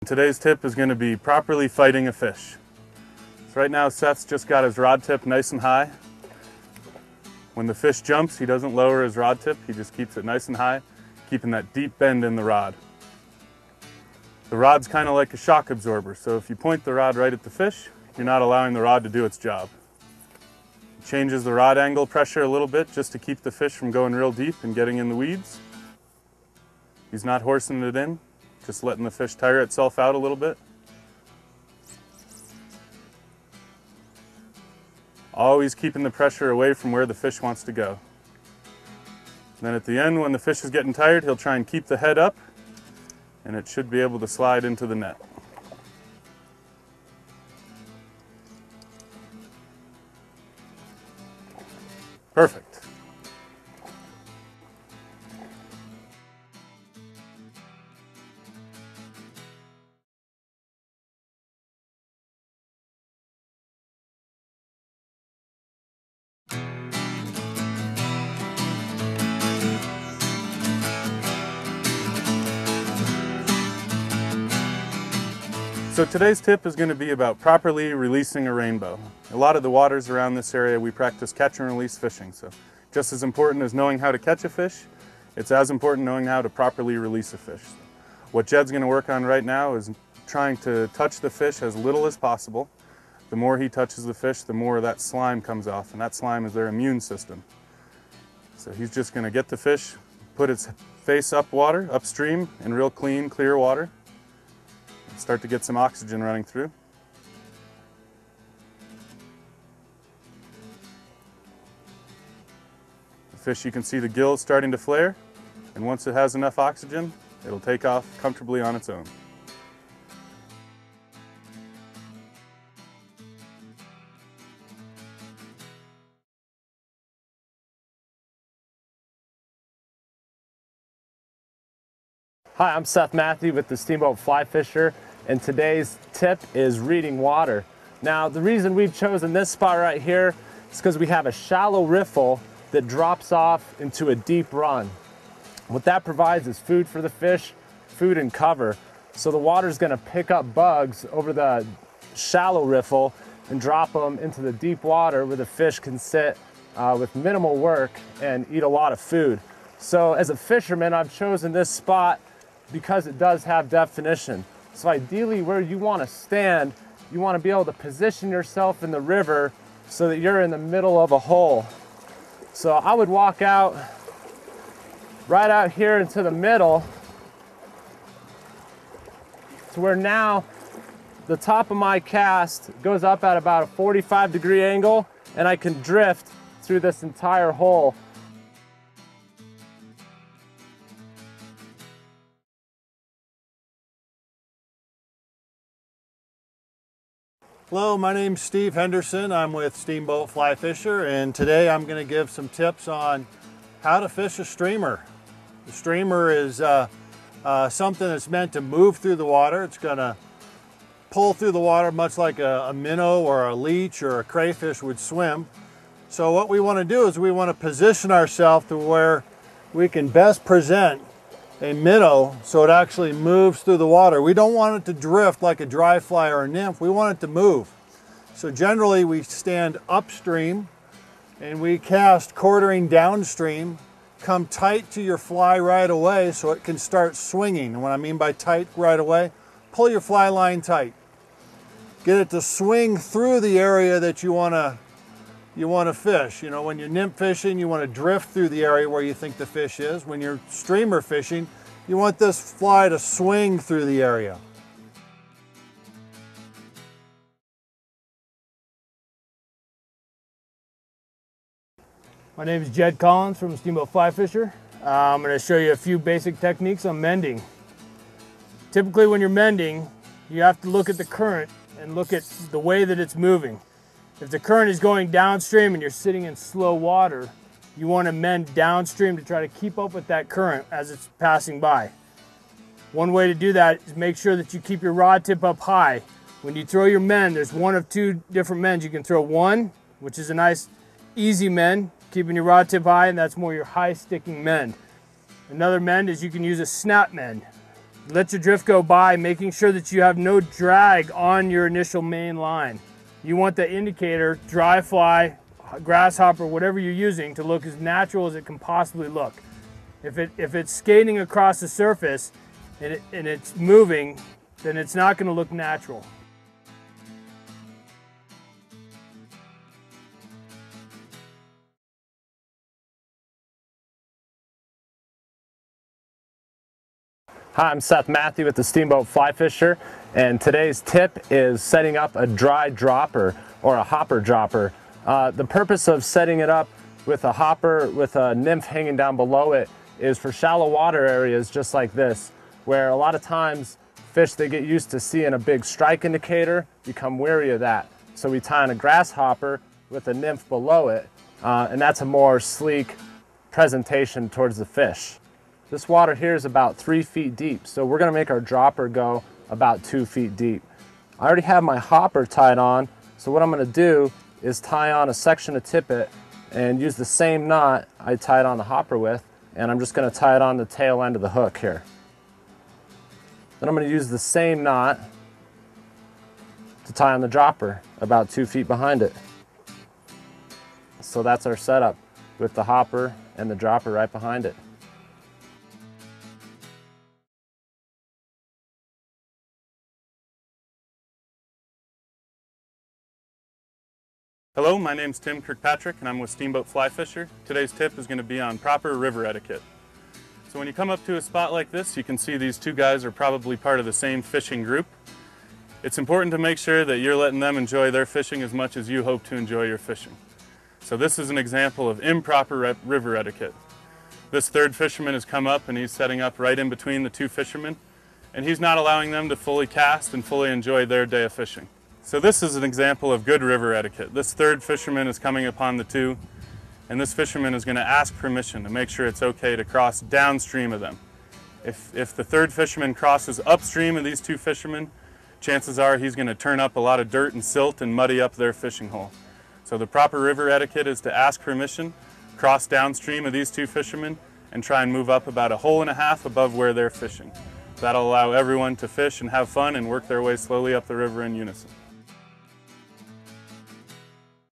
Today's tip is going to be properly fighting a fish. So right now Seth's just got his rod tip nice and high. When the fish jumps, he doesn't lower his rod tip, he just keeps it nice and high, keeping that deep bend in the rod. The rod's kind of like a shock absorber, so if you point the rod right at the fish, you're not allowing the rod to do its job. It changes the rod angle pressure a little bit just to keep the fish from going real deep and getting in the weeds. He's not horsing it in, just letting the fish tire itself out a little bit. Always keeping the pressure away from where the fish wants to go. And then at the end, when the fish is getting tired, he'll try and keep the head up, and it should be able to slide into the net. Perfect. So today's tip is going to be about properly releasing a rainbow. A lot of the waters around this area we practice catch and release fishing, so just as important as knowing how to catch a fish, it's as important knowing how to properly release a fish. What Jed's going to work on right now is trying to touch the fish as little as possible. The more he touches the fish, the more that slime comes off, and that slime is their immune system. So he's just going to get the fish, put its face upstream in real clean, clear water. Start to get some oxygen running through. The fish, you can see the gills starting to flare, and once it has enough oxygen, it'll take off comfortably on its own. Hi, I'm Seth Matthew with the Steamboat Flyfisher, and today's tip is reading water. Now, the reason we've chosen this spot right here is because we have a shallow riffle that drops off into a deep run. What that provides is food for the fish, food and cover. So the water is going to pick up bugs over the shallow riffle and drop them into the deep water where the fish can sit with minimal work and eat a lot of food. So as a fisherman, I've chosen this spot because it does have definition. So ideally where you want to stand, you want to be able to position yourself in the river so that you're in the middle of a hole. So I would walk out right out here into the middle to where now the top of my cast goes up at about a 45-degree angle, and I can drift through this entire hole. Hello, my name's Steve Henderson. I'm with Steamboat Flyfisher, and today I'm going to give some tips on how to fish a streamer. The streamer is something that's meant to move through the water. It's going to pull through the water much like a minnow or a leech or a crayfish would swim. So what we want to do is we want to position ourselves to where we can best present a minnow so it actually moves through the water. We don't want it to drift like a dry fly or a nymph. We want it to move. So generally we stand upstream and we cast quartering downstream, come tight to your fly right away so it can start swinging. And what I mean by tight right away, pull your fly line tight. Get it to swing through the area that you want to fish. You know, when you're nymph fishing, you want to drift through the area where you think the fish is. When you're streamer fishing, you want this fly to swing through the area. My name is Jed Collins from Steamboat Flyfisher. I'm going to show you a few basic techniques on mending. Typically when you're mending, you have to look at the current and look at the way that it's moving. If the current is going downstream and you're sitting in slow water, you want to mend downstream to try to keep up with that current as it's passing by. One way to do that is make sure that you keep your rod tip up high. When you throw your mend, there's one of two different mends. You can throw one, which is a nice easy mend, keeping your rod tip high, and that's more your high sticking mend. Another mend is you can use a snap mend. Let your drift go by, making sure that you have no drag on your initial main line. You want the indicator, dry fly, grasshopper, whatever you're using, to look as natural as it can possibly look. If it's skating across the surface and it's moving, then it's not going to look natural. Hi, I'm Seth Matthew with the Steamboat Flyfisher, and today's tip is setting up a dry dropper or a hopper dropper. The purpose of setting it up with a hopper with a nymph hanging down below it is for shallow water areas just like this, where a lot of times fish, they get used to seeing a big strike indicator, become wary of that. So we tie on a grasshopper with a nymph below it, and that's a more sleek presentation towards the fish. This water here is about 3 feet deep, so we're gonna make our dropper go about 2 feet deep. I already have my hopper tied on, so what I'm gonna do is tie on a section of tippet and use the same knot I tied on the hopper with, and I'm just gonna tie it on the tail end of the hook here. Then I'm gonna use the same knot to tie on the dropper about 2 feet behind it. So that's our setup with the hopper and the dropper right behind it. Hello, my name's Tim Kirkpatrick and I'm with Steamboat Flyfisher. Today's tip is going to be on proper river etiquette. So when you come up to a spot like this, you can see these two guys are probably part of the same fishing group. It's important to make sure that you're letting them enjoy their fishing as much as you hope to enjoy your fishing. So this is an example of improper river etiquette. This third fisherman has come up and he's setting up right in between the two fishermen, and he's not allowing them to fully cast and fully enjoy their day of fishing. So this is an example of good river etiquette. This third fisherman is coming upon the two, and this fisherman is going to ask permission to make sure it's okay to cross downstream of them. If the third fisherman crosses upstream of these two fishermen, chances are he's going to turn up a lot of dirt and silt and muddy up their fishing hole. So the proper river etiquette is to ask permission, cross downstream of these two fishermen, and try and move up about 1.5 feet above where they're fishing. That'll allow everyone to fish and have fun and work their way slowly up the river in unison.